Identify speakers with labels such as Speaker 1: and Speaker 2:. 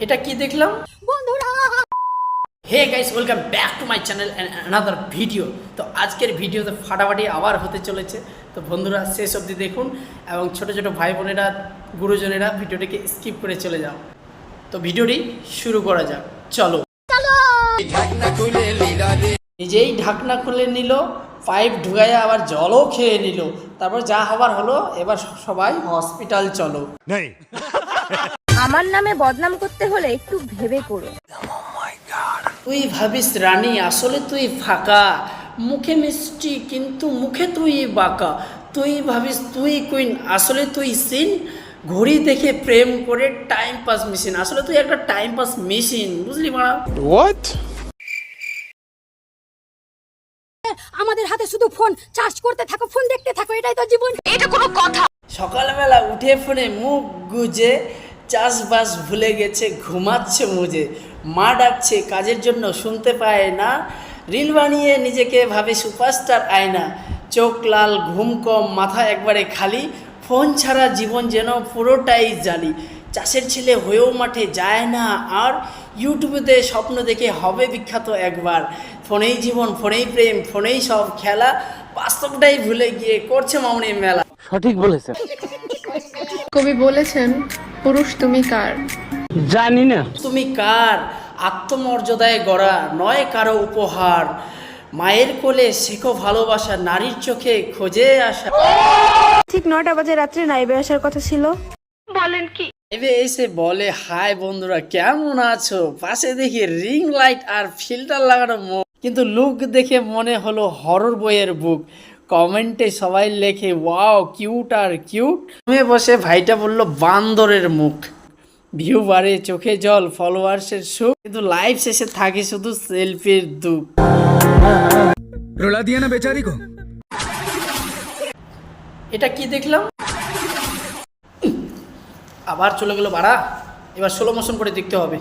Speaker 1: এটা কি দেখলাম
Speaker 2: বন্ধুরা?
Speaker 1: Hey guys, welcome back to my channel and another video. তো আজকের ভিডিওতে ফাটাফাটি আবার হতে চলেছে। তো বন্ধুরা শেষ অবধি দেখুন এবং ছোট ছোট ভাই বোনেরা, গুরুজনেরা ভিডিওটিকে স্কিপ করে চলে যাও। তো ভিডিওটি শুরু করা যাক, চলো। নিজেই ঢাকনা খুলে নিল, পাইপ ঢুকাইয়া আবার জলও খেয়ে নিল, তারপর যা হবার হলো। এবার সবাই হসপিটাল চলো।
Speaker 2: আমার নামে বদনাম করতে হলে একটু ভেবে করো।
Speaker 1: তুই ভাবিস রানী, আসলে তুই ফাঁকা, মুখে মিষ্টি কিন্তু মুখে তুই বাঁকা। তুই ভাবিস তুই কুইন, আসলে তুই সিন। ঘড়ি দেখে প্রেম করে টাইম পাস মেশিন, আসলে তুই একটা টাইম পাস মেশিন, বুঝলি মারা?
Speaker 3: What?
Speaker 2: আমাদের হাতে শুধু ফোন, চার্জ করতে থাকো, ফোন দেখতে থাকো, এটাই তো জীবন। এটা কোনো কথা?
Speaker 1: সকালবেলা উঠে ফোনে মুখ গুজে, চাষবাস ভুলে গেছে, ঘুমাচ্ছে মুজে। মা ডাকছে কাজের জন্য, শুনতে পায় না। রিল বানিয়ে নিজেকে ভাবে সুপারস্টার আয়না। চোখ লাল, ঘুম কম, মাথা একবারে খালি। ফোন ছাড়া জীবন যেন পুরোটাই জালি। চাষের ছেলে হয়েও মাঠে যায় না আর। ইউটিউবেতে স্বপ্ন দেখে হবে বিখ্যাত একবার। ফোনেই জীবন, ফোনেই প্রেম, ফোনেই সব খেলা। বাস্তবটাই ভুলে গিয়ে করছে মামনি মেলা।
Speaker 3: সঠিক বলেছেন।
Speaker 4: কবি বলেছেন, পুরুষ তুমি কার?
Speaker 3: জানি না।
Speaker 1: তুমি কার? আত্মমর্যাদায় গড়া, নয় কারো উপহার। মায়ের কোলে শেখো ভালোবাসা, নারীর চোখে খোঁজে আসা।
Speaker 5: ঠিক 9টা বাজে রাত্রে নাইবে আসার কথা ছিল।
Speaker 1: এবে এসে বলে হাই বন্ধুরা কেমন আছো, পাশে দেখি রিং লাইট আর ফিল্টার লাগানো মুখ, কিন্তু লুক দেখে মনে হলো হরর বইয়ের বুক। কমেন্টে সবাই লেখে ওয়াও কিউট আর কিউট। তুমি বসে ভাইটা বলল বান্দরের মুখ। ভিউ বাড়ে, চোখে জল, ফলোয়ার্সের সুখ, কিন্তু লাইভ শেষে থাকে শুধু সেলফির দুঃখ।
Speaker 6: रुला दिया ना बेचारी को।
Speaker 1: এটা কি দেখলাম? আবার চলে গেল বাড়া, এবার স্লো মোশন করে দেখতে হবে।